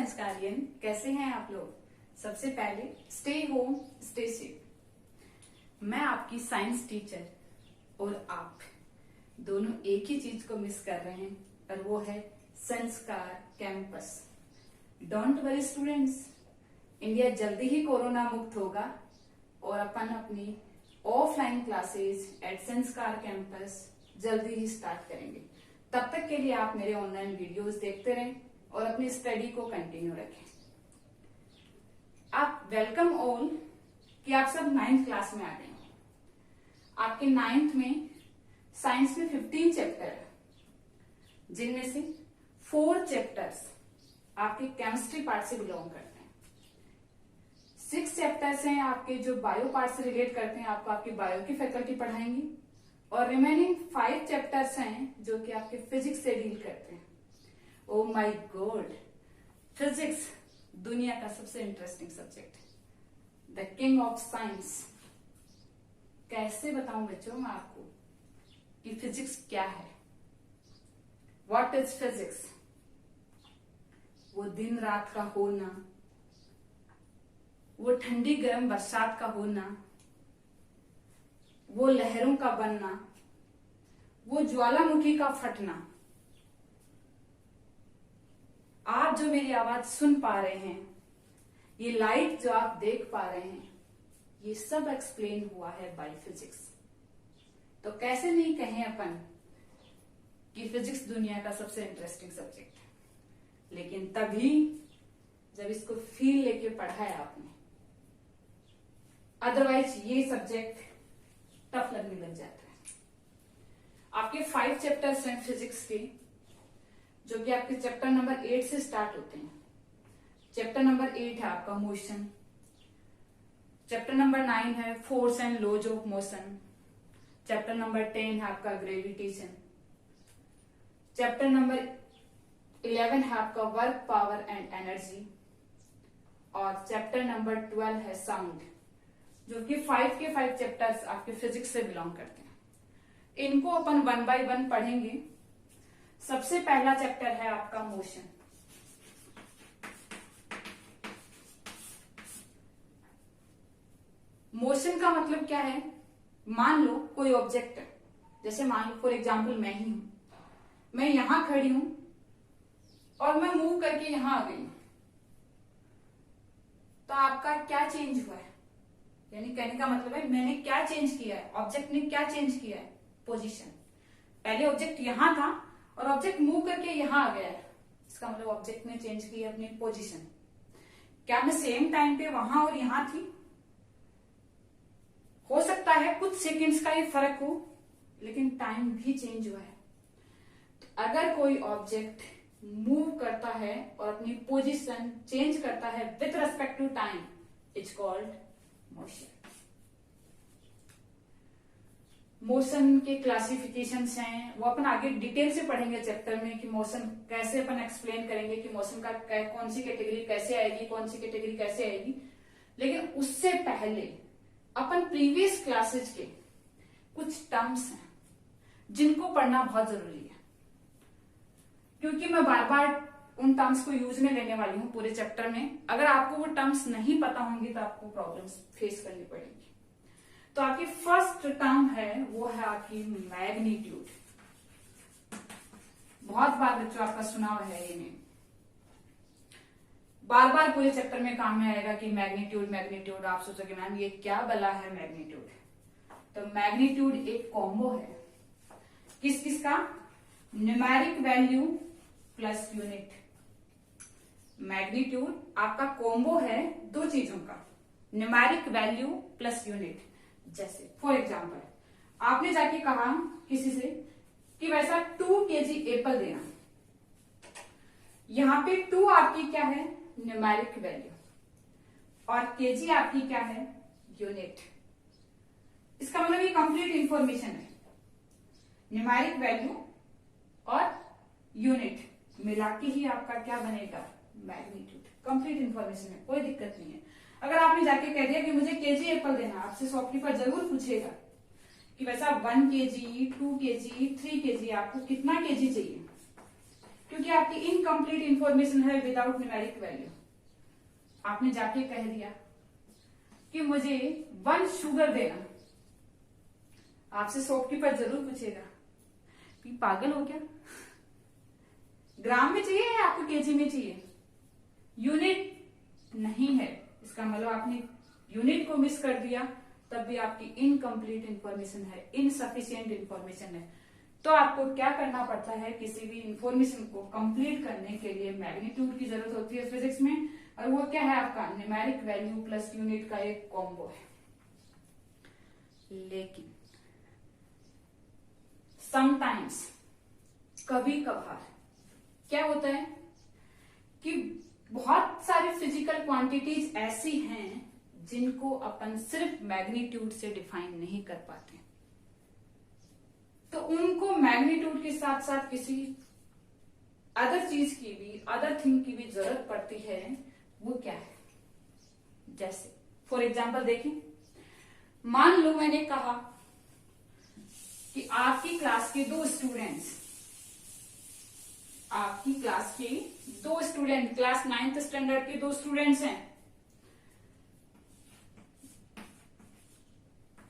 संस्कारियन, कैसे हैं आप लोग। सबसे पहले स्टे होम स्टे सेफ। मैं आपकी साइंस टीचर और आप दोनों एक ही चीज को मिस कर रहे हैं और वो है संस्कार campus. Don't worry students, India जल्दी ही कोरोना मुक्त होगा और अपन अपनी ऑफलाइन क्लासेस एट संस्कार कैंपस जल्दी ही स्टार्ट करेंगे। तब तक के लिए आप मेरे ऑनलाइन वीडियोस देखते रहें और अपनी स्टडी को कंटिन्यू रखें। आप वेलकम ऑल कि आप सब 9th क्लास में आ गए हैं। आपके 9th में साइंस में 15 चैप्टर है, जिनमें से 4 चैप्टर्स आपके केमिस्ट्री पार्ट से बिलोंग करते हैं। 6 चैप्टर्स हैं आपके जो बायो पार्ट से रिलेट करते हैं, आपको आपकी बायो की फैकल्टी पढ़ाएंगी, और रिमेनिंग 5 चैप्टर्स हैं जो कि आपके फिजिक्स से डील करते हैं। ओ माय गॉड, फिजिक्स दुनिया का सबसे इंटरेस्टिंग सब्जेक्ट है, द किंग ऑफ साइंस। कैसे बताऊं बच्चों मैं आपको कि फिजिक्स क्या है, व्हाट इज फिजिक्स। वो दिन रात का होना, वो ठंडी गर्म बरसात का होना, वो लहरों का बनना, वो ज्वालामुखी का फटना। आप जो मेरी आवाज सुन पा रहे हैं, ये लाइट जो आप देख पा रहे हैं, ये सब एक्सप्लेन हुआ है बाय फिजिक्स। तो कैसे नहीं कहें अपन कि फिजिक्स दुनिया का सबसे इंटरेस्टिंग सब्जेक्ट है, लेकिन तभी जब इसको फील लेके पढ़ा है आपने। अदरवाइज ये सब्जेक्ट टफ लगने लग जाता है। आपके 5 चैप्टर्स हैं फिजिक्स के, जो कि आपके चैप्टर नंबर 8 से स्टार्ट होते हैं। चैप्टर नंबर 8 है आपका मोशन, चैप्टर नंबर 9 है force and laws of motion, chapter number 10 है आपका ग्रेविटेशन, चैप्टर नंबर 11 है आपका वर्क पावर एंड एनर्जी, और चैप्टर नंबर 12 है साउंड, जो कि 5 के 5 चैप्टर्स आपके फिजिक्स से बिलोंग करते हैं। इनको अपन 1 बाय 1 पढ़ेंगे। सबसे पहला चैप्टर है आपका मोशन। मोशन का मतलब क्या है, मान लो कोई ऑब्जेक्ट है, जैसे मान लो फॉर एग्जांपल मैं ही हूं, मैं यहां खड़ी हूं और मैं मूव करके यहां आ गई हूं, तो आपका क्या चेंज हुआ है, यानी कहने का मतलब है मैंने क्या चेंज किया है, ऑब्जेक्ट ने क्या चेंज किया है, पोजीशन। पहले ऑब्जेक्ट यहां था और ऑब्जेक्ट मूव करके यहां आ गया है, इसका मतलब ऑब्जेक्ट ने चेंज की अपनी पोजीशन। क्या मैं सेम टाइम पे वहां और यहां थी? हो सकता है कुछ सेकंड्स का ही फर्क हो, लेकिन टाइम भी चेंज हुआ है। तो अगर कोई ऑब्जेक्ट मूव करता है और अपनी पोजीशन चेंज करता है with respect to time, it's called motion. Motion के क्लासिफिकेशंस हैं, वो अपन आगे डिटेल से पढ़ेंगे चैप्टर में कि मोशन कैसे अपन एक्सप्लेन करेंगे कि मोशन का कौन सी कैटेगरी कैसे आएगी, कौन सी कैटेगरी कैसे आएगी। लेकिन उससे पहले अपन प्रीवियस क्लासेज के कुछ टर्म्स हैं जिनको पढ़ना बहुत जरूरी है, क्योंकि मैं बार बार उन टर्म्स को यूज में लेने वाली हूं पूरे चैप्टर में। अगर आपको वो टर्म्स नहीं पता होंगी तो आपको प्रॉब्लम्स फेस करनी पड़ेगी। तो आपकी फर्स्ट टर्म है वो है आपकी मैग्नीट्यूड। बहुत बार बच्चों आपका सुना हुआ है ये नेम, बार बार पूरे चैप्टर में काम में आएगा कि मैग्नीट्यूड मैग्नीट्यूड। आप सोचोगे मैम ये क्या बला है मैग्नीट्यूड। तो मैग्नीट्यूड एक कॉम्बो है, किस किस का, numeric value plus unit. Magnitude आपका कॉम्बो है 2 चीजों का, न्यूमेरिक वैल्यू प्लस यूनिट। जैसे फॉर एग्जाम्पल आपने जाके कहा किसी से कि वैसा 2 kg एप्पल देना, यहां पे 2 आपकी क्या है, न्यूमेरिक वैल्यू, और केजी आपकी क्या है, यूनिट। इसका मतलब ये कंप्लीट इंफॉर्मेशन है, न्यूमेरिक वैल्यू और यूनिट मिला के ही आपका क्या बनेगा, मैग्नीट्यूड। कंप्लीट इंफॉर्मेशन है, कोई दिक्कत नहीं है। अगर आपने जाके कह दिया कि मुझे केजी एप्पल देना, आपसे शॉपकीपर जरूर पूछेगा कि वैसा 1 kg, 2 kg, 3 kg आपको कितना केजी चाहिए, क्योंकि आपकी इनकम्प्लीट इंफॉर्मेशन है विदाउट न्यूमेरिक वैल्यू। आपने जाके कह दिया कि मुझे 1 शुगर देना, आपसे शॉपकीपर जरूर पूछेगा कि पागल हो क्या, ग्राम में चाहिए या आपको केजी में चाहिए, यूनिट नहीं है, इसका मतलब आपने यूनिट को मिस कर दिया, तब भी आपकी इनकम्प्लीट इंफॉर्मेशन है, इनसफिशियंट इंफॉर्मेशन है। तो आपको क्या करना पड़ता है, किसी भी इंफॉर्मेशन को कंप्लीट करने के लिए मैग्नीट्यूड की जरूरत होती है फिजिक्स में, और वो क्या है आपका न्यूमेरिक वैल्यू प्लस यूनिट का एक कॉम्बो है। लेकिन समटाइम्स, कभी कभार क्या होता है कि बहुत सारी फिजिकल क्वांटिटीज ऐसी हैं जिनको अपन सिर्फ मैग्नीट्यूड से डिफाइन नहीं कर पाते, तो उनको मैग्नीट्यूड के साथ साथ किसी अदर चीज की भी, अदर थिंग की भी जरूरत पड़ती है। वो क्या है, जैसे फॉर एग्जाम्पल देखें, मान लो मैंने कहा कि आपकी क्लास के 2 स्टूडेंट्स, आपकी क्लास के 2 स्टूडेंट, क्लास 9th स्टैंडर्ड के 2 स्टूडेंट्स हैं,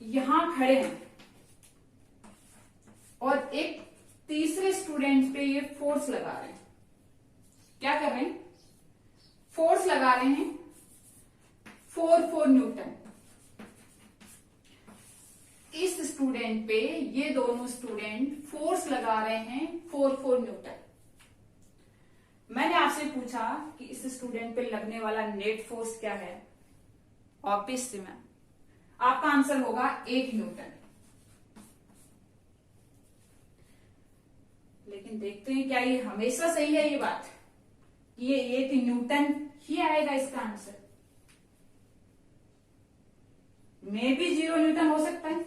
यहां खड़े हैं और एक तीसरे स्टूडेंट पे ये फोर्स लगा रहे हैं। क्या कर रहे हैं, फोर्स लगा रहे हैं 4 न्यूटन। इस स्टूडेंट पे ये दोनों स्टूडेंट फोर्स लगा रहे हैं 4 न्यूटन। मैंने आपसे पूछा कि इस स्टूडेंट पे लगने वाला नेट फोर्स क्या है, ऑब्वियसली मैम आपका आंसर होगा 1 न्यूटन। लेकिन देखते हैं क्या ये हमेशा सही है ये बात, ये 1 न्यूटन ही आएगा इसका आंसर, मे भी 0 न्यूटन हो सकता है।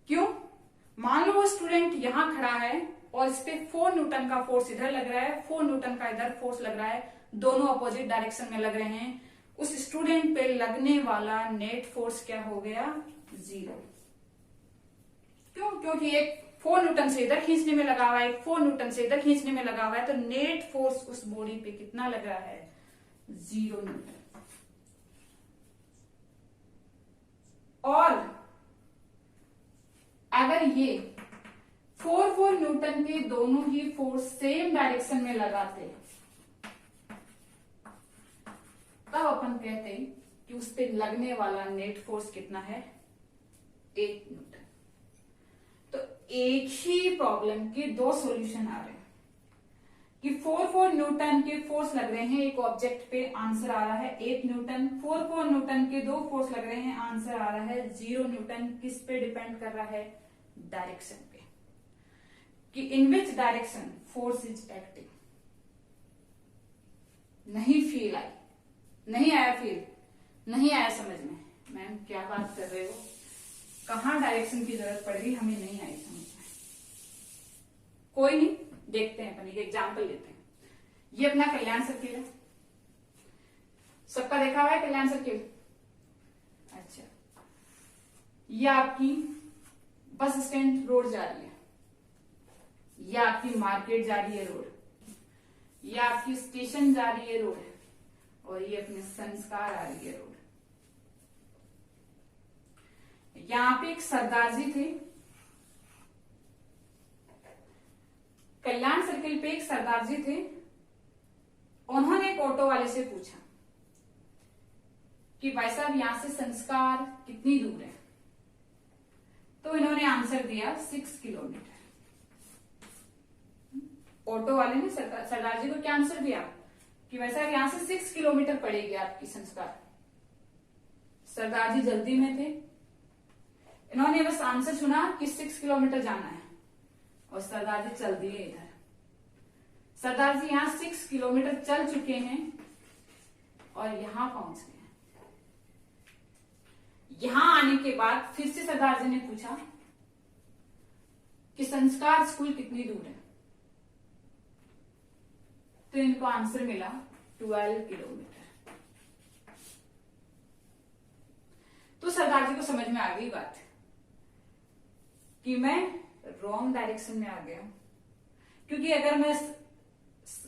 क्यों, मान लो वो स्टूडेंट यहां खड़ा है और इस पे 4 न्यूटन का फोर्स इधर लग रहा है, 4 न्यूटन का इधर फोर्स लग रहा है, दोनों अपोजिट डायरेक्शन में लग रहे हैं, उस स्टूडेंट पे लगने वाला नेट फोर्स क्या हो गया, 0। क्यों, क्योंकि एक 4 न्यूटन से इधर खींचने में लगा हुआ है, एक 4 न्यूटन से इधर खींचने में लगा हुआ है, तो नेट फोर्स उस बॉडी पे कितना लग रहा है, 0 न्यूटन। और अगर ये 4 न्यूटन के दोनों ही फोर्स सेम डायरेक्शन में लगाते तब अपन कहते हैं कि उस पे लगने वाला नेट फोर्स कितना है, 1 न्यूटन। तो एक ही प्रॉब्लम के 2 सॉल्यूशन आ रहे हैं कि 4 न्यूटन के फोर्स लग रहे हैं एक ऑब्जेक्ट पे, आंसर आ रहा है 1 न्यूटन। 4 न्यूटन के 2 फोर्स लग रहे हैं, आंसर आ रहा है 0 न्यूटन। किस पे डिपेंड कर रहा है, डायरेक्शन पे, कि in which direction force is acting. नहीं फील आई, नहीं आया फील, नहीं आया समझ में, मैम क्या बात कर रहे हो, कहां डायरेक्शन की जरूरत पड़ रही, हमें नहीं आई समझ में। कोई नहीं, देखते हैं अपन एक एग्जाम्पल लेते हैं। ये अपना कल्याण सर्किल है, सबका देखा हुआ है कल्याण सर्किल। अच्छा, ये आपकी बस स्टैंड रोड जा रही है, ये आपकी मार्केट जा रही है रोड, ये आपकी स्टेशन जा रही है रोड, और ये अपने संस्कार आ रही है रोड। यहां पे एक सरदार जी थे, कल्याण सर्किल पे एक सरदार जी थे, उन्होंने एक ऑटो वाले से पूछा कि भाई साहब यहां से संस्कार कितनी दूर है, तो इन्होंने आंसर दिया 6 किलोमीटर। ऑटो वाले ने सरदार जी को क्या आंसर दिया कि भाई साहब यहां से 6 किलोमीटर पड़ेगी आपकी संस्कार। सरदार जी जल्दी में थे, इन्होंने बस आंसर सुना कि 6 किलोमीटर जाना है और सरदार जी चल दिए इधर। सरदार जी यहां 6 किलोमीटर चल चुके हैं और यहां पहुंच गए। यहां आने के बाद फिर से सरदार जी ने पूछा कि संस्कार स्कूल कितनी दूर है, तो इनको आंसर मिला 12 किलोमीटर। तो सरदार जी को समझ में आ गई बात कि मैं रॉन्ग डायरेक्शन में आ गया, क्योंकि अगर मैं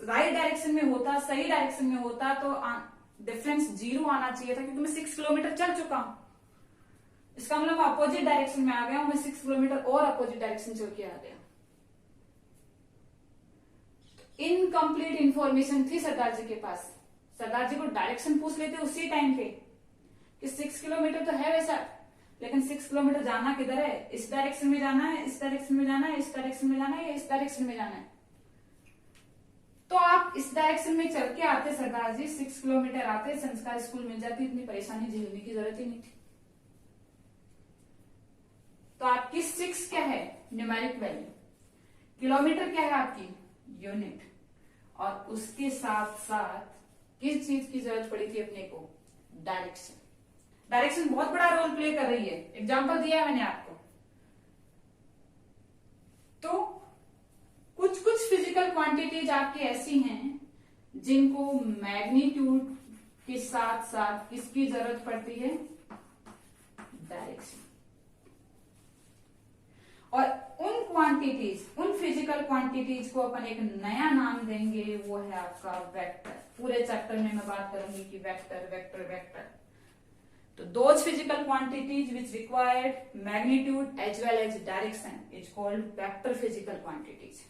राइट डायरेक्शन में होता, सही डायरेक्शन में होता, तो डिफरेंस 0 आना चाहिए था, क्योंकि मैं 6 किलोमीटर चल चुका हूं। इसका मतलब अपोजिट डायरेक्शन में आ गया हूं, मैं 6 किलोमीटर और अपोजिट डायरेक्शन चल के आ गया। इनकम्प्लीट इंफॉर्मेशन थी सरदार जी के पास। सरदार जी को डायरेक्शन पूछ लेते उसी टाइम पे कि 6 किलोमीटर तो है वैसा, लेकिन 6 किलोमीटर जाना किधर है, इस डायरेक्शन में जाना है, इस डायरेक्शन में जाना है, इस डायरेक्शन में जाना है, या इस डायरेक्शन में जाना है। तो आप इस डायरेक्शन में चल के आते सरदार जी, 6 किलोमीटर आते, संस्कार स्कूल मिल जाती, इतनी परेशानी झेलने की जरूरत ही नहीं थी। तो आपकी 6 क्या है, न्यूमेरिक वैल्यू, किलोमीटर क्या है आपकी, यूनिट, और उसके साथ साथ किस चीज की जरूरत पड़ी थी अपने को, डायरेक्शन। डायरेक्शन बहुत बड़ा रोल प्ले कर रही है, एग्जांपल दिया है मैंने आपको। तो कुछ कुछ फिजिकल क्वांटिटीज आपकी ऐसी हैं जिनको मैग्नीट्यूड के साथ साथ किसकी जरूरत पड़ती है, डायरेक्शन। और उन क्वांटिटीज, उन फिजिकल क्वांटिटीज को अपन एक नया नाम देंगे, वो है आपका वेक्टर। पूरे चैप्टर में मैं बात करूंगी कि वेक्टर वेक्टर वेक्टर। तो those physical quantities which required magnitude as well as direction is called vector physical quantities.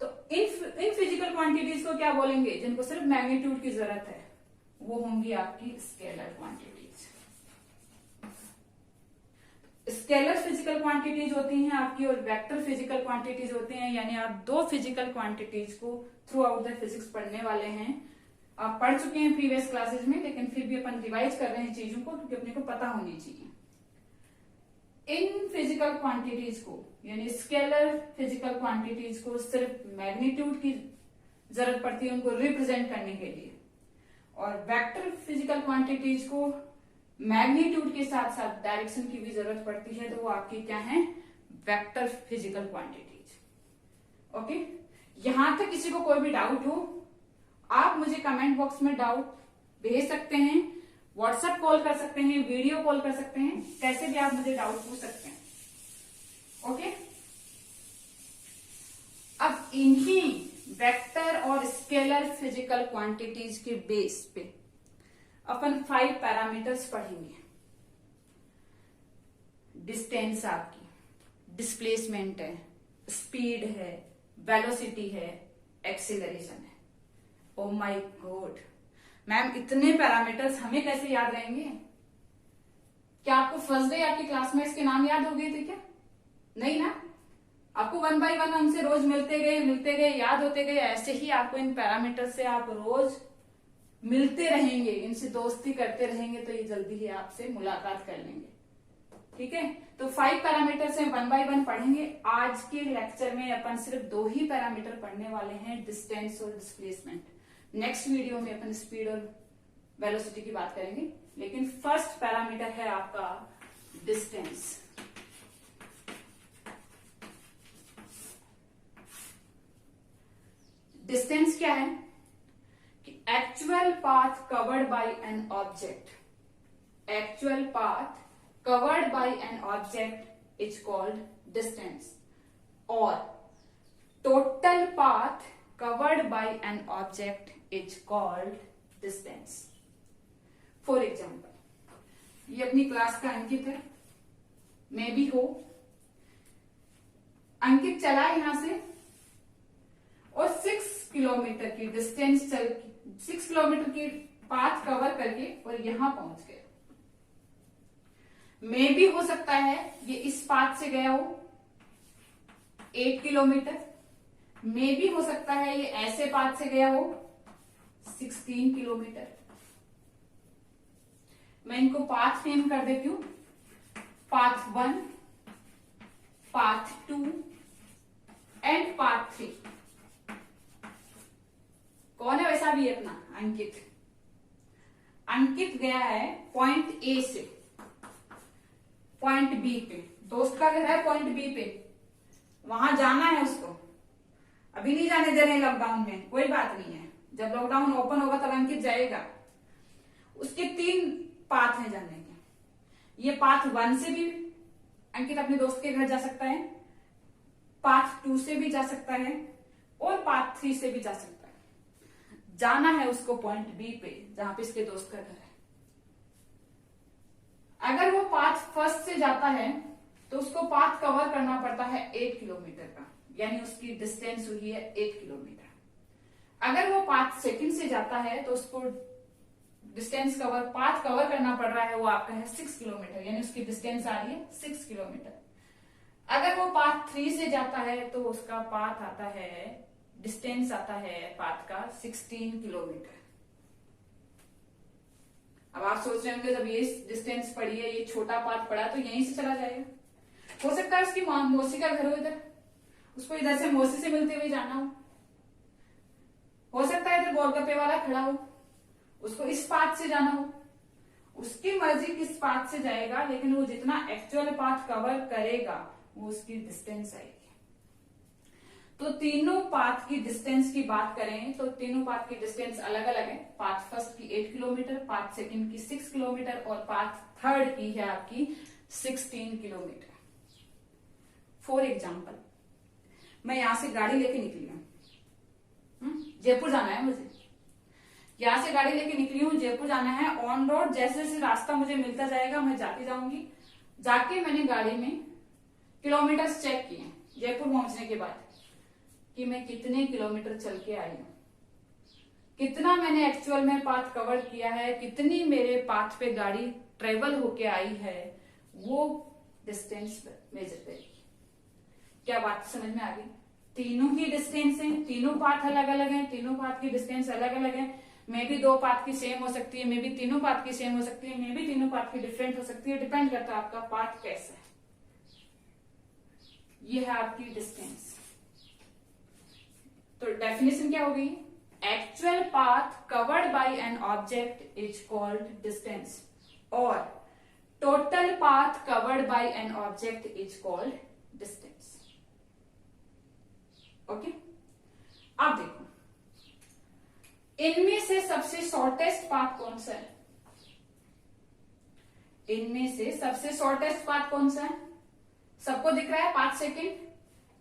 तो इन फिजिकल क्वांटिटीज को क्या बोलेंगे, जिनको सिर्फ मैग्नीट्यूड की जरूरत है, वो होंगी आपकी scalar quantities. Scalar physical quantities होती हैं आपकी, और वेक्टर फिजिकल क्वांटिटीज होती हैं, यानी आप दो फिजिकल क्वांटिटीज को थ्रू आउट द फिजिक्स पढ़ने वाले हैं। आप पढ़ चुके हैं प्रीवियस क्लासेस में, लेकिन फिर भी अपन रिवाइज कर रहे हैं चीजों को, क्योंकि अपने को पता होनी चाहिए। इन फिजिकल क्वांटिटीज को, यानी स्केलर फिजिकल क्वांटिटीज को सिर्फ मैग्नीट्यूड की जरूरत पड़ती है उनको रिप्रेजेंट करने के लिए, और वेक्टर फिजिकल क्वांटिटीज को मैग्नीट्यूड के साथ साथ डायरेक्शन की भी जरूरत पड़ती है, तो वो आपकी क्या है, वेक्टर फिजिकल क्वांटिटीज। ओके, यहां तक किसी को कोई भी डाउट हो, आप मुझे कमेंट बॉक्स में डाउट भेज सकते हैं, व्हाट्सएप कॉल कर सकते हैं, वीडियो कॉल कर सकते हैं, कैसे भी आप मुझे डाउट पूछ सकते हैं। ओके, अब इन्हीं वेक्टर और स्केलर फिजिकल क्वांटिटीज के बेस पे अपन 5 पैरामीटर्स पढ़ेंगे। डिस्टेंस आपकी, डिस्प्लेसमेंट है, स्पीड है, वेलोसिटी है, एक्सीलरेशन है। ओ माय गॉड मैम, इतने पैरामीटर्स हमें कैसे याद रहेंगे? क्या आपको फर्स्ट डे आपकी क्लास में इसके नाम याद हो गए थे क्या? नहीं ना, आपको 1 बाय 1 हमसे रोज मिलते गए, याद होते गए। ऐसे ही आपको इन पैरामीटर से आप रोज मिलते रहेंगे, इनसे दोस्ती करते रहेंगे, तो ये जल्दी ही आपसे मुलाकात कर लेंगे। ठीक है, तो 5 पैरामीटर से 1 बाय 1 पढ़ेंगे। आज के लेक्चर में अपन सिर्फ 2 ही पैरामीटर पढ़ने वाले हैं, डिस्टेंस और डिस्प्लेसमेंट। नेक्स्ट वीडियो में अपन स्पीड और वेलोसिटी की बात करेंगे, लेकिन फर्स्ट पैरामीटर है आपका डिस्टेंस। डिस्टेंस क्या है कि actual path covered by an object, actual path covered by an object is called distance, और total path covered by an object is called distance. For example, ये अपनी क्लास का अंकित है, मैं भी हो। अंकित चला यहां से और 6 किलोमीटर की डिस्टेंस 6 किलोमीटर की पाथ कवर करके और यहां पहुंच गया। मैं भी हो सकता है ये इस पाथ से गया हो 8 किलोमीटर, में भी हो सकता है ये ऐसे पाथ से गया हो 16 किलोमीटर। मैं इनको पाथ नेम कर देती हूं, पाथ 1, पाथ 2 एंड पाथ 3। कौन है वैसा भी अपना अंकित? अंकित गया है पॉइंट ए से पॉइंट बी पे, दोस्त का घर है पॉइंट बी पे, वहां जाना है उसको। अभी नहीं जाने दे रहे लॉकडाउन में, कोई बात नहीं है, जब लॉकडाउन ओपन होगा तब अंकित जाएगा। उसके 3 पाथ हैं जाने के। ये पाथ 1 से भी अंकित अपने दोस्त के घर जा सकता है, पाथ 2 से भी जा सकता है और पाथ 3 से भी जा सकता है। जाना है उसको पॉइंट बी पे जहां पे इसके दोस्त का घर है। अगर वो पाथ फर्स्ट से जाता है तो उसको पाथ कवर करना पड़ता है 8 किलोमीटर का, यानी उसकी डिस्टेंस हुई है 8 किलोमीटर। अगर वो पाथ सेकंड से जाता है तो उसको पाथ कवर करना पड़ रहा है, वो आपका है 6 किलोमीटर, यानी उसकी डिस्टेंस आ रही है 6 किलोमीटर। अगर वो पाथ 3 से जाता है तो उसका पाथ आता है, डिस्टेंस आता है पाथ का 16 किलोमीटर। अब आप सोच रहे होंगे जब ये डिस्टेंस पड़ी है, ये छोटा पाथ पड़ा, तो यहीं से चला जाएगा। हो सकता है उसकी मौसी का घर हो इधर, उसको इधर से मौसी से मिलते हुए जाना हो सकता है इधर गोलगप्पे वाला खड़ा हो, उसको इस पाथ से जाना हो। उसकी मर्जी किस पाथ से जाएगा, लेकिन वो जितना एक्चुअल पाथ कवर करेगा वो उसकी डिस्टेंस आएगी। तो तीनों पाथ की डिस्टेंस की बात करें तो तीनों पाथ की डिस्टेंस अलग अलग है। पाथ फर्स्ट की 8 किलोमीटर, पाथ सेकंड की 6 किलोमीटर और पाथ थर्ड की है आपकी 16 किलोमीटर। फॉर एग्जाम्पल, मैं यहां से गाड़ी लेके निकली हूं, जयपुर जाना है मुझे, यहां से गाड़ी लेके निकली हूं, जयपुर जाना है। ऑन रोड जैसे जैसे रास्ता मुझे मिलता जाएगा मैं जाती जाऊंगी। जाके मैंने गाड़ी में किलोमीटर्स चेक किए जयपुर पहुंचने के बाद कि मैं कितने किलोमीटर चल के आई हूं, कितना मैंने एक्चुअल में पाथ कवर किया है, कितनी मेरे पाथ पे गाड़ी ट्रेवल होके आई है, वो डिस्टेंस मेजर करेगी। क्या बात समझ में आ गई? तीनों की डिस्टेंस है, तीनों पाथ अलग अलग हैं, तीनों पाथ की डिस्टेंस अलग अलग है। मे भी 2 पाथ की सेम हो सकती है, मे भी तीनों पाथ की सेम हो सकती है, मे भी तीनों पाथ की डिफरेंट हो सकती है। डिपेंड करता है आपका पाथ कैसा है। ये है आपकी डिस्टेंस। तो डेफिनेशन क्या होगी? Actual path covered by an object is called distance और total path covered by an object is called distance. Okay, अब देखो इनमें से सबसे शॉर्टेस्ट पाथ कौन सा है? इनमें से सबसे शॉर्टेस्ट पाथ कौन सा है? सबको दिख रहा है पाथ सेकंड,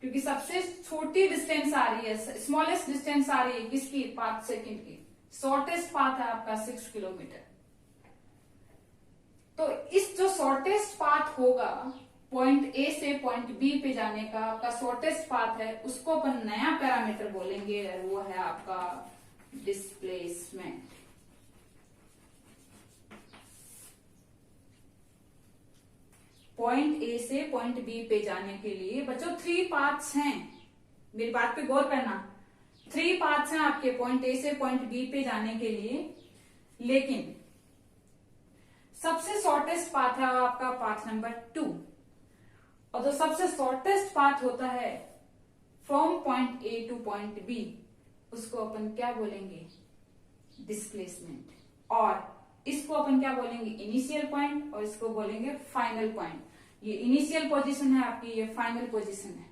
क्योंकि सबसे छोटी डिस्टेंस आ रही है, स्मॉलेस्ट डिस्टेंस आ रही है किसकी? पाथ सेकंड की। शॉर्टेस्ट पाथ है आपका 6 किलोमीटर। तो इस जो शॉर्टेस्ट पाथ होगा पॉइंट ए से पॉइंट बी पे जाने का, आपका शॉर्टेस्ट पाथ है, उसको अपन नया पैरामीटर बोलेंगे, वो है आपका डिस्प्लेसमेंट। पॉइंट ए से पॉइंट बी पे जाने के लिए बच्चों 3 पाथ्स हैं, मेरी बात पे गौर करना। 3 पाथ्स हैं आपके पॉइंट ए से पॉइंट बी पे जाने के लिए, लेकिन सबसे शॉर्टेस्ट पाथ है आपका पाथ नंबर 2। और जो सबसे शॉर्टेस्ट पाथ होता है from point A to point B, उसको अपन क्या बोलेंगे? डिस्प्लेसमेंट। और इसको अपन क्या बोलेंगे? इनिशियल पॉइंट, और इसको बोलेंगे फाइनल पॉइंट। ये इनिशियल पोजीशन है आपकी, ये फाइनल पोजीशन है,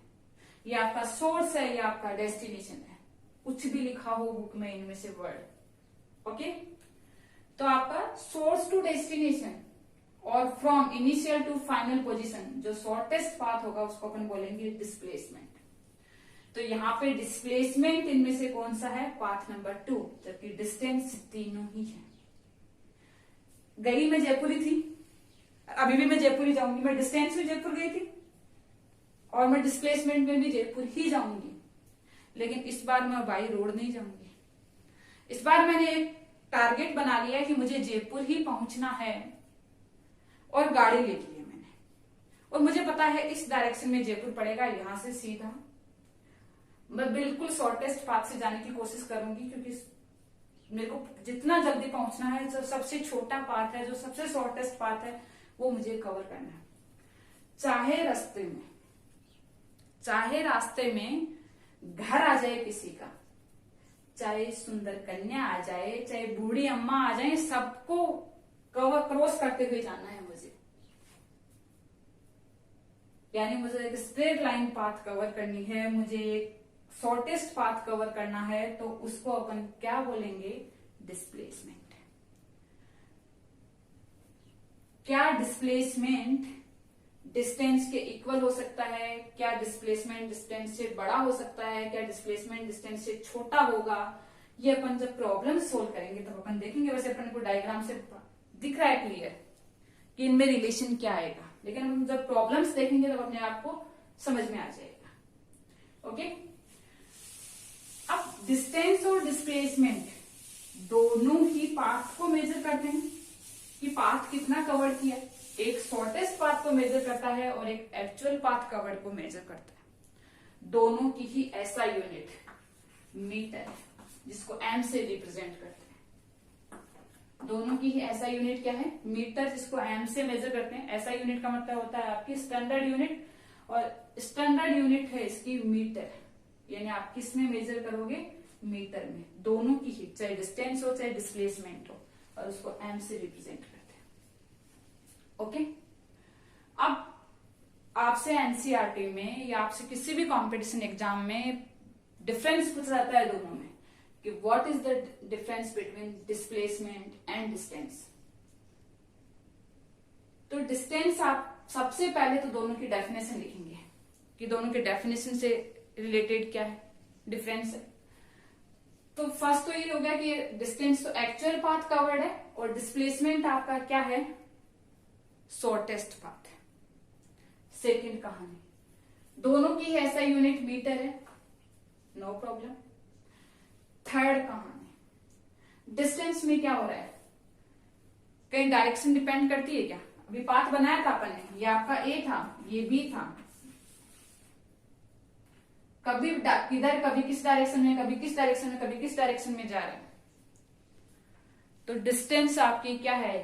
ये आपका सोर्स है, ये आपका डेस्टिनेशन है। कुछ भी लिखा हो बुक में इनमें से वर्ड। ओके, तो आपका सोर्स टू डेस्टिनेशन और from initial to final position, जो शॉर्टेस्ट पाथ होगा उसको अपन बोलेंगे डिस्प्लेसमेंट। तो यहाँ पे डिस्प्लेसमेंट इनमें से कौन सा है? पाथ नंबर 2, जबकि डिस्टेंस तीनों ही है। गई मैं जयपुर ही थी, अभी भी मैं जयपुर ही जाऊंगी। मैं डिस्टेंस में जयपुर गई थी और मैं डिस्प्लेसमेंट में भी जयपुर ही जाऊंगी, लेकिन इस बार मैं बाई रोड नहीं जाऊंगी। इस बार मैंने एक टारगेट बना लिया कि मुझे जयपुर ही पहुंचना है और गाड़ी ले ली है मैंने, और मुझे पता है इस डायरेक्शन में जयपुर पड़ेगा। यहां से सीधा मैं बिल्कुल शॉर्टेस्ट पाथ से जाने की कोशिश करूंगी, क्योंकि मेरे को जितना जल्दी पहुंचना है, जो सबसे छोटा पाथ है, जो सबसे शॉर्टेस्ट पाथ है, वो मुझे कवर करना है। चाहे रास्ते में घर आ जाए किसी का, चाहे सुंदर कन्या आ जाए, चाहे बूढ़ी अम्मा आ जाए, सबको कवर क्रॉस करते हुए जाना है मुझे। यानी मुझे एक स्ट्रेट लाइन पाथ कवर करनी है, मुझे एक शॉर्टेस्ट पाथ कवर करना है, तो उसको अपन क्या बोलेंगे? डिस्प्लेसमेंट। क्या डिस्प्लेसमेंट डिस्टेंस के इक्वल हो सकता है, क्या डिस्प्लेसमेंट डिस्टेंस से बड़ा हो सकता है, क्या डिस्प्लेसमेंट डिस्टेंस से छोटा होगा, ये अपन जब प्रॉब्लम सोल्व करेंगे तब अपन देखेंगे। वैसे अपन को डायग्राम से दिख रहा है क्लियर कि इनमें रिलेशन क्या आएगा, लेकिन हम जब प्रॉब्लम्स देखेंगे तब अपने आप को समझ में आ जाएगा। ओके, अब डिस्टेंस और डिस्प्लेसमेंट दोनों ही पाथ को मेजर करते हैं कि पाथ कितना कवर किया। एक शॉर्टेस्ट पाथ को मेजर करता है और एक एक्चुअल पाथ कवर्ड को मेजर करता है। दोनों की ही ऐसा यूनिट मीटर, जिसको एम से रिप्रेजेंट करते हैं। दोनों की ही ऐसा यूनिट क्या है, मीटर, जिसको एम से मेजर करते हैं। ऐसा यूनिट का मतलब होता है आपकी स्टैंडर्ड यूनिट, और स्टैंडर्ड यूनिट है इसकी मीटर, यानी आप किस में मेजर करोगे, मीटर में। दोनों की ही, चाहे डिस्टेंस हो चाहे डिस्प्लेसमेंट हो, और उसको एम से रिप्रेजेंट करते हैं। ओके, अब आपसे एनसीईआरटी में या आपसे किसी भी कंपटीशन एग्जाम में डिफरेंस पूछा जाता है दोनों में कि what is the difference between displacement and distance. तो डिस्टेंस आप सबसे पहले तो दोनों की डेफिनेशन लिखेंगे कि दोनों के डेफिनेशन से रिलेटेड क्या है, डिफरेंस है। तो फर्स्ट तो ये हो गया कि डिस्टेंस तो एक्चुअल पाथ कवर्ड है और डिस्प्लेसमेंट आपका क्या है, शॉर्टेस्ट पाथ है। सेकंड कहानी, दोनों की ऐसा यूनिट मीटर है, नो प्रॉब्लम। थर्ड कहानी, डिस्टेंस में क्या हो रहा है, कहीं डायरेक्शन डिपेंड करती है क्या। अभी पाथ बनाया था अपन ने, ये आपका ए था, ये बी था, कभी किधर, कभी किस डायरेक्शन में, कभी किस डायरेक्शन में, कभी किस डायरेक्शन में जा रहे हैं। तो डिस्टेंस आपकी क्या है,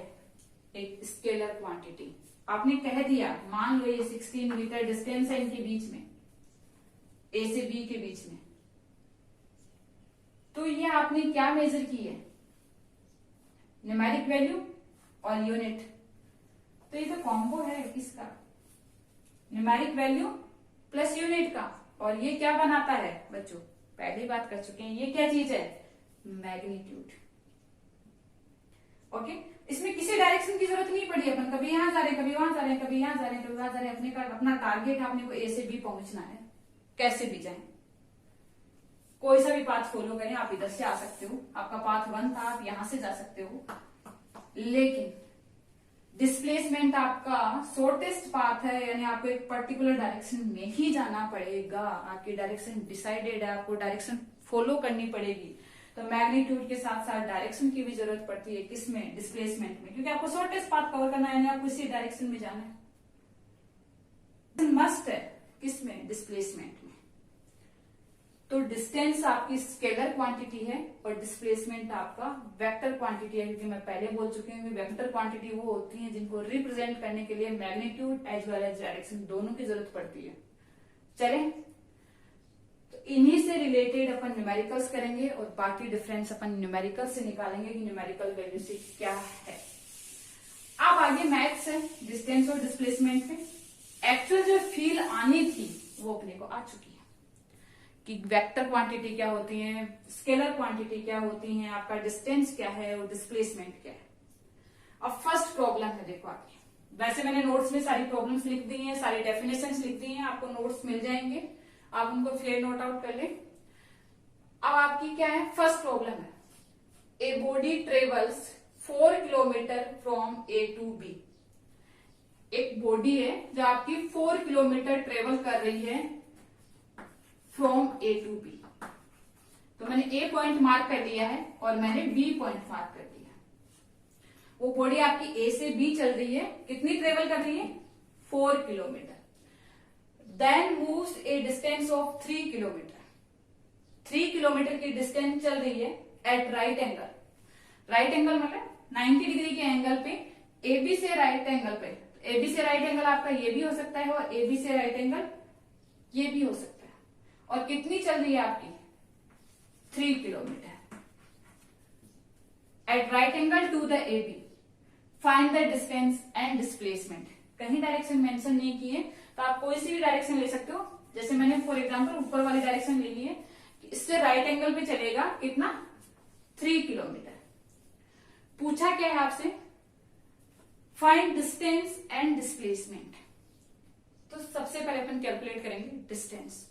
एक स्केलर क्वांटिटी। आपने कह दिया, मान लो ये 16 मीटर डिस्टेंस है इनके बीच में, ए से बी के बीच में। तो ये आपने क्या मेजर की है, न्यूमेरिक वैल्यू और यूनिट। तो ये तो कॉम्बो है किसका, न्यूमेरिक वैल्यू प्लस यूनिट का। और ये क्या बनाता है बच्चों, पहले बात कर चुके हैं, ये क्या चीज है, मैग्नीट्यूड। ओके, इसमें किसी डायरेक्शन की जरूरत नहीं पड़ी, अपन कभी यहां जा रहे हैं, कभी वहां जा रहे हैं, कभी यहां जा रहे हैं, कभी वहां जा रहे हैं। अपने का अपना टारगेट है, अपने को ए से बी पहुंचना है, कैसे भी जाए। कोई सा भी पाथ फॉलो करें, आप इधर से आ सकते हो, आपका पाथ 1 था, आप यहां से जा सकते हो। लेकिन डिस्प्लेसमेंट आपका शॉर्टेस्ट पाथ है, यानी आपको एक पर्टिकुलर डायरेक्शन में ही जाना पड़ेगा। आपकी डायरेक्शन डिसाइडेड है, आपको डायरेक्शन फॉलो करनी पड़ेगी। तो मैग्नीट्यूड के साथ साथ डायरेक्शन की भी जरूरत पड़ती है, किसमें, डिस्प्लेसमेंट में, क्योंकि आपको शॉर्टेस्ट पाथ कवर करना है, यानी आपको इसी डायरेक्शन में जाना है। मस्ट है किसमें, डिस्प्लेसमेंट में। तो डिस्टेंस आपकी स्केलर क्वांटिटी है और डिस्प्लेसमेंट आपका वेक्टर क्वांटिटी है, क्योंकि मैं पहले बोल चुकी हूँ वेक्टर क्वांटिटी वो होती है जिनको रिप्रेजेंट करने के लिए magnitude as well as direction दोनों की जरूरत पड़ती है। चले, तो इन्हीं से रिलेटेड अपन न्यूमेरिकल्स करेंगे और बाकी डिफरेंस अपन न्यूमेरिकल से निकालेंगे कि न्यूमेरिकल वैल्यू से क्या है। अब आगे मैथ्स है डिस्टेंस और डिस्प्लेसमेंट में। एक्चुअल जो फील आनी थी वो अपने को आ चुकी है कि वेक्टर क्वांटिटी क्या होती है, स्केलर क्वांटिटी क्या होती है, आपका डिस्टेंस क्या है और डिस्प्लेसमेंट क्या है। अब फर्स्ट प्रॉब्लम है, देखो आगे। वैसे मैंने नोट्स में सारी प्रॉब्लम्स लिख दी हैं, सारी डेफिनेशंस लिख दी हैं, आपको नोट्स मिल जाएंगे, आप उनको फिर नोट आउट कर लें। अब आपकी क्या है, फर्स्ट प्रॉब्लम है, a body travels 4 kilometre from A to B. एक बॉडी है जो आपकी 4 किलोमीटर ट्रेवल कर रही है फ्रॉम ए टू बी। तो मैंने ए पॉइंट मार्क कर लिया है और मैंने बी पॉइंट मार्क कर दिया। वो बॉडी आपकी ए से बी चल रही है, कितनी ट्रेवल कर रही है, 4 kilometre. Then moves a distance of 3 kilometre. 3 kilometre की डिस्टेंस चल रही है at right angle. Right angle मतलब 90 डिग्री के एंगल पे, ए बी से राइट एंगल पे। ए बी से राइट एंगल आपका ये भी हो सकता है और ए बी से राइट एंगल ये भी हो सकता है। और कितनी चल रही है आपकी, 3 kilometre at right angle to the A B. Find the distance and displacement. कहीं डायरेक्शन मेंशन नहीं की है, तो आप कोई सी भी डायरेक्शन ले सकते हो। जैसे मैंने फॉर एग्जांपल ऊपर वाली डायरेक्शन ले ली है, इससे राइट एंगल पे चलेगा कितना, 3 किलोमीटर। पूछा क्या है आपसे, फाइंड डिस्टेंस एंड डिस्प्लेसमेंट। तो सबसे पहले अपन कैलकुलेट करेंगे डिस्टेंस।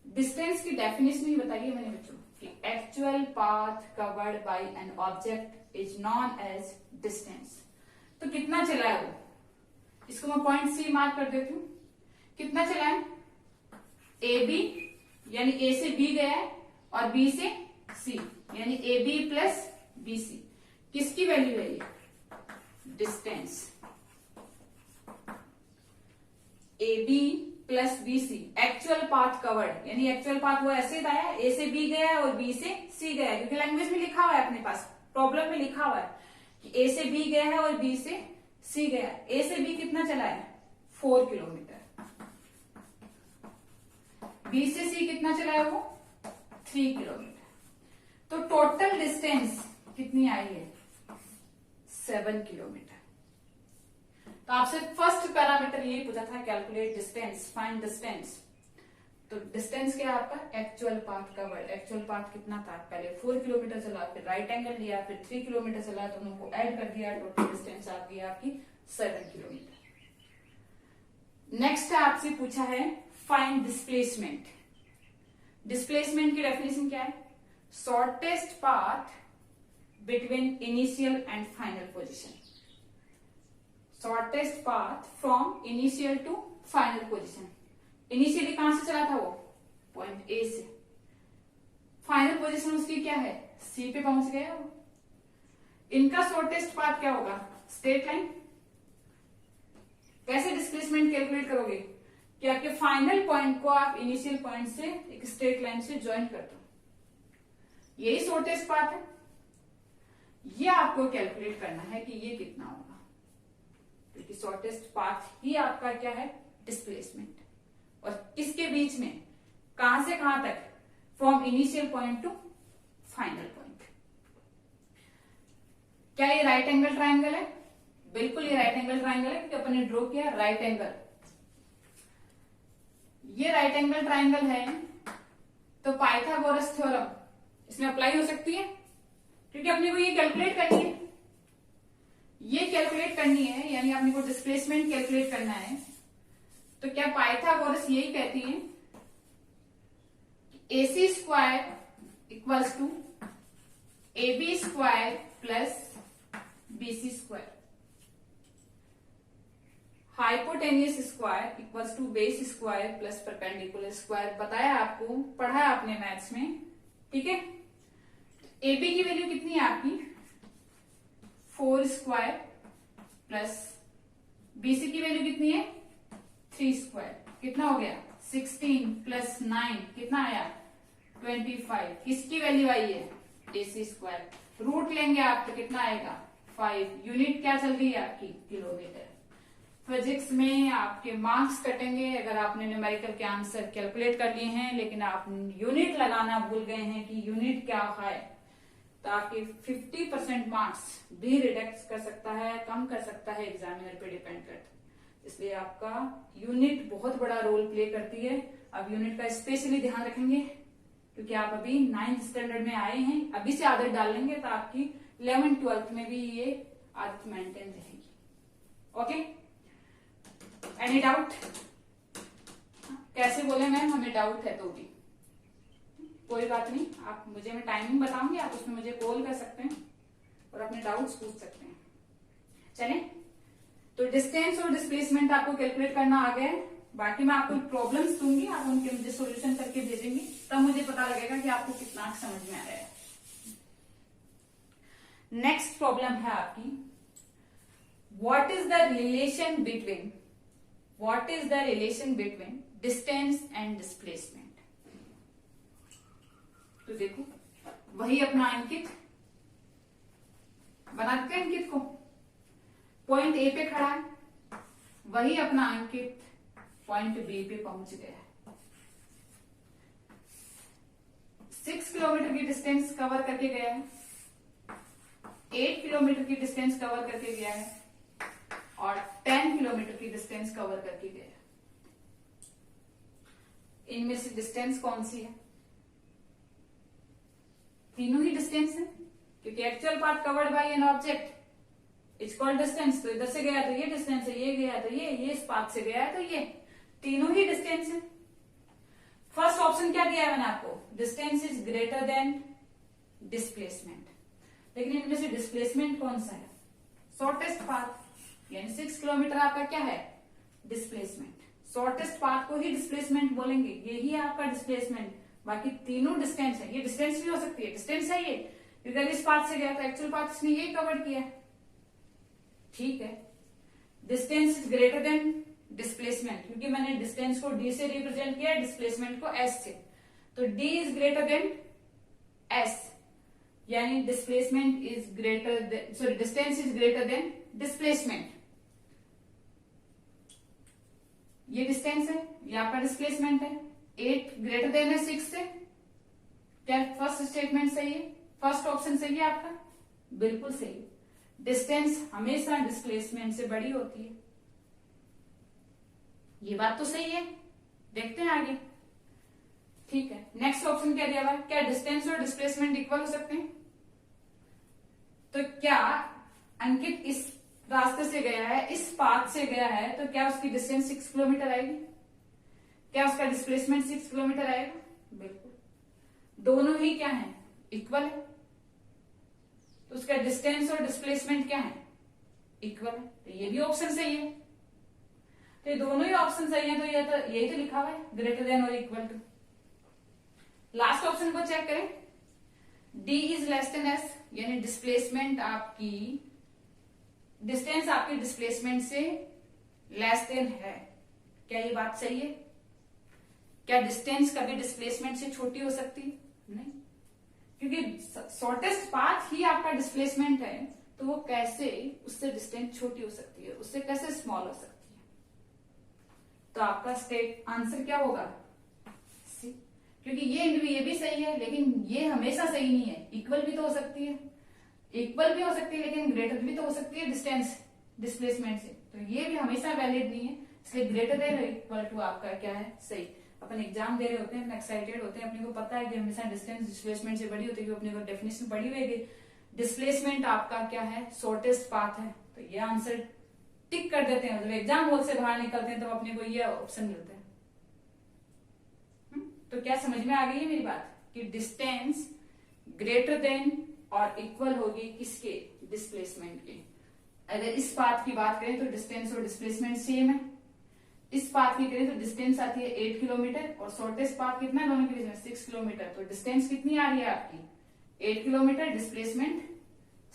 डिस्टेंस की डेफिनेशन ही बताइए मैंने बच्चों कि actual path covered by an object is known as distance. तो कितना चला है वो, इसको मैं पॉइंट सी मार्क कर देती हूँ। कितना चला है, ए बी यानी ए से बी गया है और बी से सी यानी A B plus B C. किसकी वैल्यू है ये, distance A B plus B C. Actual path covered यानी एक्चुअल पाथ वो ऐसे आया, ए से बी गया है और बी से सी गया है, क्योंकि लैंग्वेज में लिखा हुआ है अपने पास, प्रॉब्लम में लिखा हुआ है कि ए से बी गया है और बी से सी गया है। ए से बी कितना चला है, 4 किलोमीटर। बी से सी कितना चला है वो, 3 किलोमीटर। तो टोटल डिस्टेंस कितनी आई है, 7 किलोमीटर। तो आपसे फर्स्ट पैरामीटर यही पूछा था, कैलकुलेट डिस्टेंस, फाइंड डिस्टेंस। तो डिस्टेंस क्या है आपका, actual path covered. Actual path कितना था, पहले 4 किलोमीटर चला, फिर राइट एंगल लिया, फिर 3 किलोमीटर चला, दोनों को ऐड कर दिया, टोटल डिस्टेंस आ गई आपकी 7 किलोमीटर। नेक्स्ट आपसे पूछा है फाइंड डिस्प्लेसमेंट। डिस्प्लेसमेंट की डेफिनेशन क्या है, shortest path between initial and final position. Shortest path from initial to final position. Initially कहां से चला था वो, पॉइंट ए से। फाइनल पोजीशन उसकी क्या है, सी पे पहुंच गया वो। इनका शॉर्टेस्ट पाथ क्या होगा, स्ट्रेट लाइन। कैसे डिस्प्लेसमेंट कैलकुलेट करोगे कि आपके फाइनल पॉइंट को आप इनिशियल पॉइंट से एक स्ट्रेट लाइन से ज्वाइन कर दो, यही शॉर्टेस्ट पाथ है। ये आपको कैलकुलेट करना है कि ये कितना होगा, क्योंकि शॉर्टेस्ट पाथ ही आपका क्या है, डिस्प्लेसमेंट। और इसके बीच में कहां से कहां तक, from initial point two final point. क्या ये राइट एंगल ट्राइंगल है, बिल्कुल ये राइट एंगल ट्राइंगल है, क्योंकि अपन ने ड्रॉ किया राइट एंगल। ये राइट एंगल ट्राइंगल है, तो पाइथागोरस थ्योरम इसमें अप्लाई हो सकती है, क्योंकि अपने को ये कैलकुलेट करनी है। ये कैलकुलेट करनी है यानी अपने को डिस्प्लेसमेंट कैलकुलेट करना है। तो क्या पाइथागोरस यही कहती है कि AC square equals to AB square plus BC square, hypotenuse square equals to base square plus perpendicular square. बताया आपको, पढ़ा है आपने मैथ्स में, ठीक है। AB की वैल्यू कितनी है आपकी, 4 स्क्वायर प्लस BC की वैल्यू कितनी है, 3 स्क्वायर। कितना हो गया, 16 प्लस 9 कितना आया, 25। किसकी वैल्यू आई है, AC स्क्वायर। रूट लेंगे आप तो कितना आएगा, 5। यूनिट क्या चल रही है आपकी, किलोमीटर। फिजिक्स में आपके मार्क्स कटेंगे अगर आपने न्यूमेरिकल के आंसर कैलकुलेट कर लिए हैं, लेकिन आप यूनिट लगाना भूल गए हैं कि यूनिट क्या है, तो आपके 50% मार्क्स भी रिडक्ट कर सकता है, कम कर सकता है, एग्जामिनर पे डिपेंड करता है। इसलिए आपका यूनिट बहुत बड़ा रोल प्ले करती है। अब यूनिट का स्पेशली ध्यान रखेंगे, क्योंकि आप अभी 9th स्टैंडर्ड में आए हैं, अभी से आदत डाल लेंगे तो आपकी 11th 12th में भी ये आदत मेंटेन रहेगी। ओके, एनी डाउट, कैसे बोले मैम, हमें डाउट है तो भी कोई बात नहीं, आप मुझे, मैं टाइमिंग बताऊंगी, आप उसमें मुझे कॉल कर सकते हैं और अपने डाउट्स पूछ सकते हैं। चलें, तो डिस्टेंस और डिस्प्लेसमेंट आपको कैलकुलेट करना आ गया है। बाकी मैं आपको प्रॉब्लम्स दूंगी, आप उनके मुझे सॉल्यूशन करके भेजेंगे, तब मुझे पता लगेगा कि आपको कितना समझ में आ रहा है। नेक्स्ट प्रॉब्लम है आपकी, what is the relation between distance and displacement. तो देखो, वही अपना अंकित बनाते हैं, अंकित को पॉइंट ए पे खड़ा है, वही अपना अंकित पॉइंट बी पे पहुंच गया है। 6 किलोमीटर की डिस्टेंस कवर करके गया है, 8 किलोमीटर की डिस्टेंस कवर करके गया है और 10 किलोमीटर की डिस्टेंस कवर करके गया है। इनमें से डिस्टेंस कौन सी है, तीनों ही डिस्टेंस है, क्योंकि actual path covered by an object is called distance. तो इधर से गया तो ये डिस्टेंस है, ये गया तो ये इस पाथ से गया है तो ये, तीनों ही डिस्टेंस है। फर्स्ट ऑप्शन क्या दिया है मैंने आपको, distance is greater than displacement. लेकिन इनमें से डिस्प्लेसमेंट कौन सा है, शॉर्टेस्ट पाथ, यानी 6 किलोमीटर आपका क्या है, डिस्प्लेसमेंट। शॉर्टेस्ट पाथ को ही डिस्प्लेसमेंट बोलेंगे, यही है आपका डिस्प्लेसमेंट। बाकी तीनों डिस्टेंस है, ये डिस्टेंस भी हो सकती है, डिस्टेंस है ये, क्योंकि अगर इस पाथ से गया तो एक्चुअल पाथ इसने ये कवर किया, ठीक है। Distance is greater than displacement, क्योंकि मैंने डिस्टेंस को डी से रिप्रेजेंट किया, डिस्प्लेसमेंट को एस से, तो D is greater than S, यानी displacement is greater, sorry distance is greater than displacement. ये डिस्टेंस है, ये आपका डिस्प्लेसमेंट है। 8 ग्रेटर देन है 6 से, क्या फर्स्ट स्टेटमेंट सही है, फर्स्ट ऑप्शन सही है आपका, बिल्कुल सही। डिस्टेंस हमेशा डिस्प्लेसमेंट से बड़ी होती है, ये बात तो सही है। देखते हैं आगे, ठीक है। नेक्स्ट ऑप्शन क्या दिया हुआ है, क्या डिस्टेंस और डिस्प्लेसमेंट इक्वल हो सकते हैं। तो क्या अंकित इस रास्ते से गया है, इस पाथ से गया है, तो क्या उसकी डिस्टेंस 6 किलोमीटर आएगी, क्या उसका डिस्प्लेसमेंट 6 किलोमीटर आएगा, बिल्कुल। दोनों ही क्या है, इक्वल है, तो उसका डिस्टेंस और डिस्प्लेसमेंट क्या है, इक्वल है, तो ये भी ऑप्शन सही है। तो ये दोनों ही ऑप्शन सही है, तो यही तो लिखा हुआ है, ग्रेटर देन और इक्वल टू। लास्ट ऑप्शन को चेक करें, D is less than S, यानी डिस्प्लेसमेंट आपकी, डिस्टेंस आपकी डिस्प्लेसमेंट से लेस देन है, क्या ये बात सही है, क्या डिस्टेंस कभी डिस्प्लेसमेंट से छोटी हो सकती है, नहीं, क्योंकि शॉर्टेस्ट पाथ ही आपका डिस्प्लेसमेंट है, तो वो कैसे उससे डिस्टेंस छोटी हो सकती है, उससे कैसे स्मॉल हो सकती है। तो आपका स्टेट आंसर क्या होगा, सी, क्योंकि ये भी सही है, लेकिन ये हमेशा सही नहीं है, इक्वल भी तो हो सकती है, इक्वल भी हो सकती है, लेकिन ग्रेटर भी तो हो सकती है डिस्टेंस डिस्प्लेसमेंट से, तो ये भी हमेशा वैलिड नहीं है, इसलिए ग्रेटर देन इक्वल टू आपका क्या है, सही। अपन एग्जाम दे रहे होते हैं, एक्साइटेड होते हैं, अपने को पता है कि हमेशा डिस्टेंस डिस्प्लेसमेंट से बड़ी होती है, अपने को डेफिनेशन पढ़ी हुई है, डिस्प्लेसमेंट आपका क्या है, शॉर्टेस्ट पाथ है, तो ये आंसर टिक कर देते हैं। जब एग्जाम हॉल से बाहर निकलते हैं तो अपने को ये ऑप्शन मिलते हैं। तो क्या समझ में आ गई है मेरी बात, कि डिस्टेंस ग्रेटर देन और इक्वल होगी किसके, डिस्प्लेसमेंट के। अगर इस पाथ की बात करें तो डिस्टेंस और डिस्प्लेसमेंट सेम है, इस पाथ की करें तो डिस्टेंस आती है 8 किलोमीटर और शॉर्टेस्ट पाथ कितना है दोनों के बीच में, 6 किलोमीटर, तो डिस्टेंस कितनी आ रही है आपकी, 8 किलोमीटर, डिस्प्लेसमेंट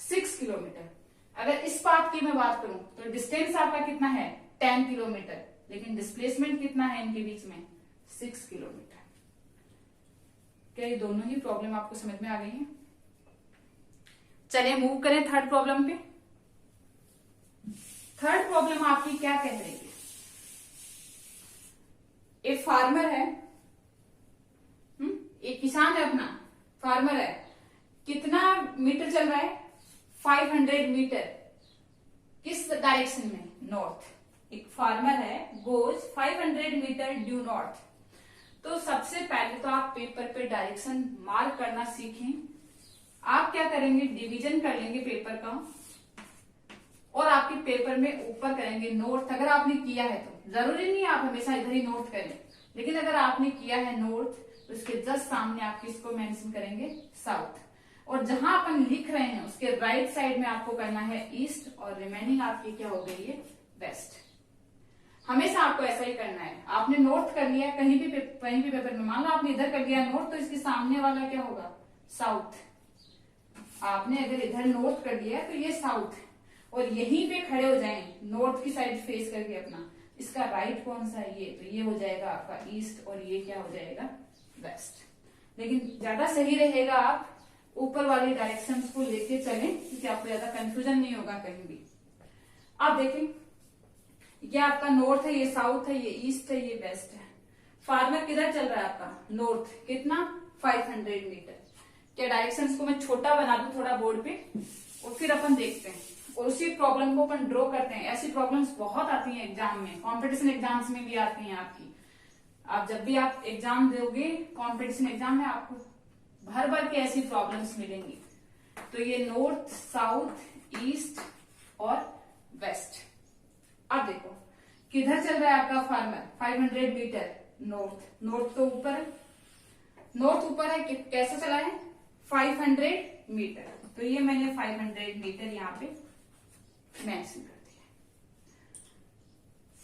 6 किलोमीटर। अगर इस पाथ की मैं बात करूं तो डिस्टेंस आपका कितना है, 10 किलोमीटर, लेकिन डिस्प्लेसमेंट कितना है इनके बीच में, 6 किलोमीटर। क्या ये दोनों ही प्रॉब्लम आपको समझ में आ गई है। चलिए मूव करें थर्ड प्रॉब्लम पे। थर्ड प्रॉब्लम आपकी क्या कह रही है, एक फार्मर है, एक किसान है, अपना फार्मर है, कितना मीटर चल रहा है, 500 मीटर, किस डायरेक्शन में, नॉर्थ। एक फार्मर है, गोज 500 मीटर ड्यू नॉर्थ। तो सबसे पहले तो आप पेपर पे डायरेक्शन मार्क करना सीखें। आप क्या करेंगे, डिवीजन कर लेंगे पेपर का और आपके पेपर में ऊपर करेंगे नॉर्थ। अगर आपने किया है तो, जरूरी नहीं आप हमेशा इधर ही नॉर्थ करें, लेकिन अगर आपने किया है नॉर्थ तो उसके जस्ट सामने आप किसको मेंशन करेंगे, साउथ। और जहां अपन लिख रहे हैं उसके राइट साइड में आपको करना है ईस्ट, और रिमेनिंग आपकी क्या हो गई है, वेस्ट। हमेशा आपको ऐसा ही करना है। आपने नॉर्थ कर लिया कहीं भी पेपर में, मान लो आपने इधर कर लिया नॉर्थ, तो इसके सामने वाला क्या होगा, साउथ। आपने अगर इधर नॉर्थ कर दिया तो ये साउथ, और यहीं पे खड़े हो जाएं नॉर्थ की साइड फेस करके अपना, इसका राइट कौन सा है, ये, तो ये हो जाएगा आपका ईस्ट और ये क्या हो जाएगा, वेस्ट। लेकिन ज्यादा सही रहेगा आप ऊपर वाली डायरेक्शंस को लेके चलें, क्योंकि आपको ज्यादा कंफ्यूजन नहीं होगा कहीं भी। आप देखें, ये आपका नॉर्थ है, ये साउथ है, ये ईस्ट है, ये वेस्ट है। फार्मर किधर चल रहा है आपका, नॉर्थ, कितना, 500 मीटर। क्या डायरेक्शंस को मैं छोटा बना दूं थोड़ा बोर्ड पे, और फिर अपन देखते हैं और उसी प्रॉब्लम को अपन ड्रॉ करते हैं। ऐसी प्रॉब्लम्स बहुत आती हैं एग्जाम में, कॉम्पिटिशन एग्जाम्स में भी आती हैं आपकी। आप जब भी आप एग्जाम दोगे कॉम्पिटिशन एग्जाम में, आपको भर भर के ऐसी प्रॉब्लम्स मिलेंगी। तो ये नॉर्थ, साउथ, ईस्ट और वेस्ट। अब देखो किधर चल रहा है आपका फार्मर, 500 मीटर नॉर्थ, नॉर्थ तो ऊपर है, नॉर्थ ऊपर है, कैसे चला है 500 मीटर, तो ये मैंने 500 मीटर यहाँ पे मेंशन कर दिया।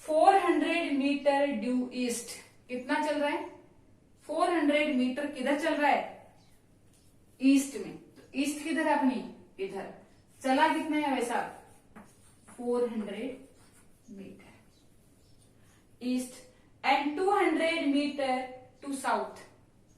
400 मीटर ड्यू ईस्ट, कितना चल रहा है 400 मीटर, किधर चल रहा है ईस्ट में, तो ईस्ट किधर है अपनी इधर, चला कितना है वैसा 400 metre east, and 200 metre to south,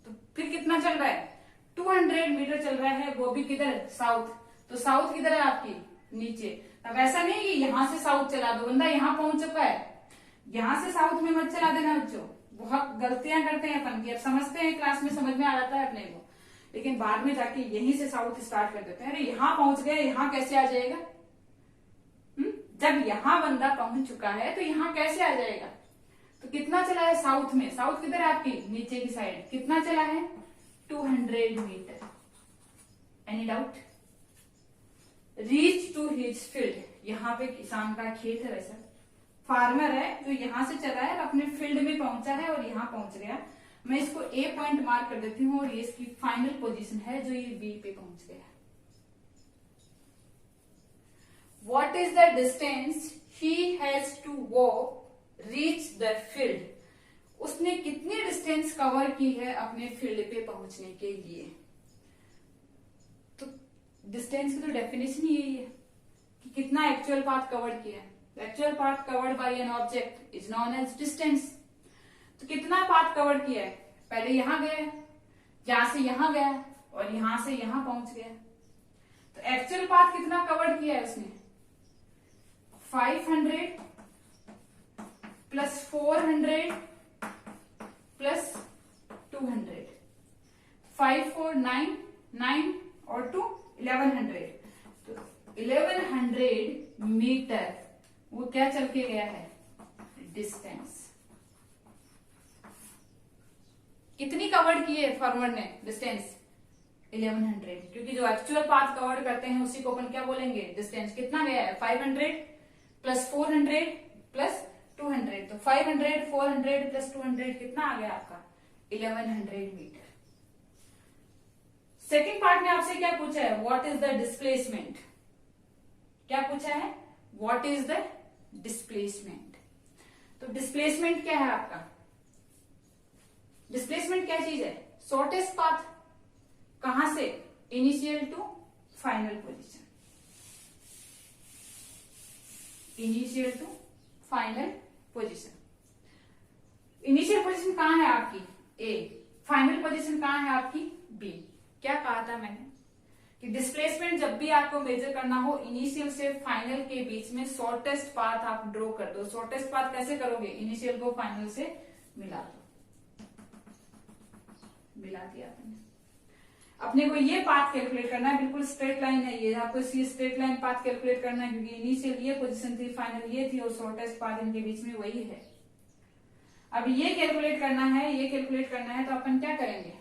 तो फिर कितना चल रहा है 200 मीटर चल रहा है, वो भी किधर साउथ, तो साउथ किधर है आपकी नीचे। अब ऐसा नहीं कि यहां से साउथ चला दो, बंदा यहां पहुंच चुका है, यहां से साउथ में मत चला देना बच्चों, बहुत गलतियां करते हैं अपन की। अब समझते हैं क्लास में समझ में आ जाता है अपने को, लेकिन बाद में जाके यहीं से साउथ स्टार्ट कर देते हैं, अरे यहां पहुंच गए यहां कैसे आ जाएगा, जब यहां बंदा पहुंच चुका है तो यहां कैसे आ जाएगा। तो कितना चला है साउथ में, साउथ किधर है आपकी नीचे की साइड, कितना चला है 200 metre. Any doubt. Reach to his field, यहाँ पे किसान का खेत है, वैसा फार्मर है जो यहां से चला है अपने फील्ड में पहुंचा है और यहां पहुंच गया। मैं इसको ए पॉइंट मार्क कर देती हूँ और ये इसकी फाइनल पोजीशन है जो ये बी पे पहुंच गया। What is the distance he has to walk reach the field? उसने कितनी डिस्टेंस कवर की है अपने फील्ड पे पहुंचने के लिए। तो डिस्टेंस की तो डेफिनेशन ही यही है कि कितना एक्चुअल पाथ कवर किया है। Actual path covered by an object is known as distance. तो कितना पाथ कवर किया है, पहले यहां गया, यहां से यहां गया और यहां से यहां पहुंच गया, तो एक्चुअल पाथ कितना कवर किया है उसने 500 प्लस 400 प्लस 200, 5 4 9 9 और 2 1100, तो 1100 मीटर वो क्या चल के गया है डिस्टेंस। कितनी कवर की है फार्मर ने डिस्टेंस 1100, क्योंकि जो एक्चुअल पाथ कवर करते हैं उसी को अपन क्या बोलेंगे डिस्टेंस। कितना गया है 500 प्लस 400 प्लस 200, तो 500 400 प्लस 200 कितना आ गया आपका 1100 मीटर। सेकेंड पार्ट में आपसे क्या पूछा है, व्हाट इज द डिस्प्लेसमेंट, क्या पूछा है व्हाट इज द डिस्प्लेसमेंट। तो डिस्प्लेसमेंट क्या है आपका, डिस्प्लेसमेंट क्या चीज है शॉर्टेस्ट पाथ, कहां से initial to final position, initial to final position. Initial position कहां है आपकी ए, फाइनल पोजीशन कहां है आपकी बी। क्या कहा था मैंने कि डिस्प्लेसमेंट जब भी आपको मेजर करना हो इनिशियल से फाइनल के बीच में शॉर्टेस्ट पाथ आप ड्रॉ कर दो। शॉर्टेस्ट पाथ कैसे करोगे, इनिशियल को फाइनल से मिला दो, मिला दिया आपने। अपने को ये पाथ कैलकुलेट करना है, बिल्कुल स्ट्रेट लाइन है ये, आपको ये स्ट्रेट लाइन पाथ कैलकुलेट करना है क्योंकि इनिशियल ये पोजीशन थी, फाइनल ये थी और शॉर्टेस्ट पाथ इनके बीच में वही है। अब ये कैलकुलेट करना है, ये कैलकुलेट करना है, तो अपन क्या करेंगे,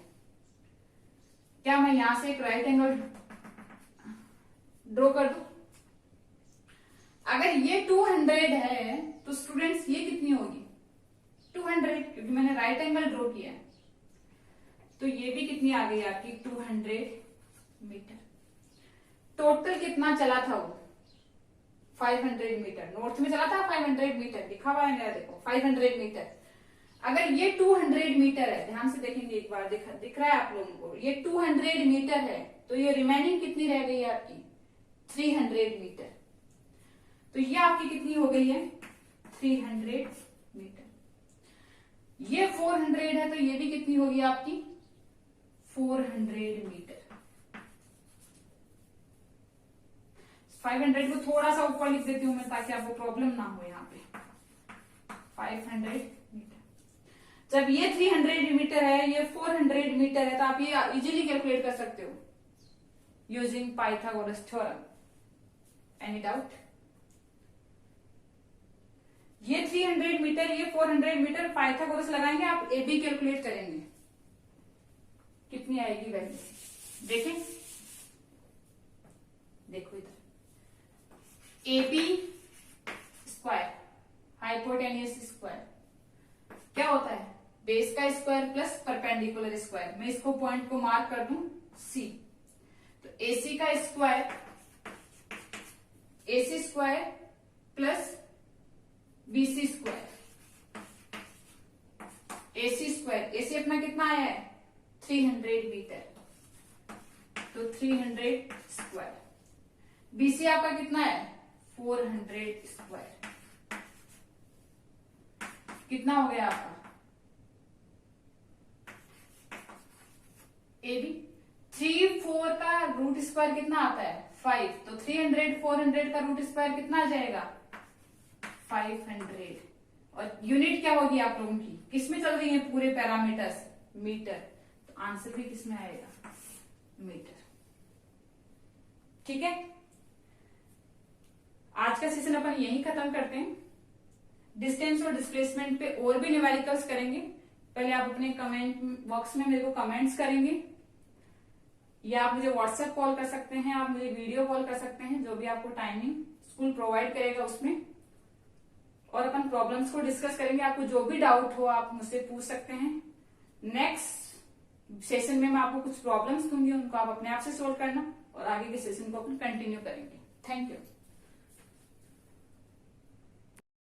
क्या मैं यहां से एक राइट एंगल ड्रॉ कर दूं। अगर ये 200 है तो स्टूडेंट्स ये कितनी होगी 200, क्योंकि मैंने राइट एंगल ड्रॉ किया है, तो ये भी कितनी आ गई आपकी 200 मीटर। टोटल कितना चला था वो 500 मीटर, नॉर्थ में चला था 500 मीटर, लिखा हुआ है मेरा देखो 500 मीटर। अगर ये 200 मीटर है, ध्यान से देखेंगे एक बार, दिख रहा है आप लोगों को, ये 200 मीटर है, तो ये रिमेनिंग कितनी रह गई है आपकी 300 मीटर। तो ये आपकी कितनी हो गई है 300 मीटर। ये 400 है तो ये भी कितनी होगी आपकी 400 मीटर। 500 को थोड़ा सा ऊपर लिख देती हूं मैं ताकि आपको प्रॉब्लम ना हो यहाँ पे 500 मीटर। जब ये 300 मीटर है, ये 400 मीटर है, तो आप ये इजीली कैलकुलेट कर सकते हो using Pythagoras theorem. Any doubt. ये 300 मीटर, ये 400 मीटर, पाइथागोरस लगाएंगे आप, ए बी कैलकुलेट करेंगे, कितनी आएगी वैल्यू देखें, देखो इधर AP स्क्वायर हाइपोटेन्यूस स्क्वायर क्या होता है? बेस का स्क्वायर प्लस परपेंडिकुलर स्क्वायर। मैं इसको पॉइंट को मार्क कर दूं C। तो AC का square AC square plus BC square. AC square, AC अपना कितना आया है? 300 मीटर, तो 300 स्क्वायर। BC आपका कितना है? 400 स्क्वायर। कितना हो गया आपका? AB 3 4 का रूट स्क्वायर कितना आता है? 5। तो 300 400 का रूट स्क्वायर कितना आ जाएगा? 500। और यूनिट क्या होगी आप लोगों की? किसमें चल रही है पूरे पैरामीटर्स? मीटर। तो आंसर भी किसमें आएगा? मीटर। ठीक है, आज का सेशन अपन यही खत्म करते हैं। डिस्टेंस और डिस्प्लेसमेंट पे और भी न्यूमेरिकल्स करेंगे। पहले आप अपने कमेंट बॉक्स में मेरे को कमेंट्स करेंगे, या आप मुझे व्हाट्सएप कॉल कर सकते हैं, आप मुझे वीडियो कॉल कर सकते हैं, जो भी आपको टाइमिंग स्कूल प्रोवाइड करेगा उसमें। और अपन प्रॉब्लम्स को डिस्कस करेंगे। आपको जो भी डाउट हो आप मुझसे पूछ सकते हैं। नेक्स्ट सेशन में मैं आपको कुछ प्रॉब्लम्स दूंगी, उनको आप अपने आप से सोल्व करना और आगे के सेशन को अपन कंटिन्यू करेंगे। Thank you.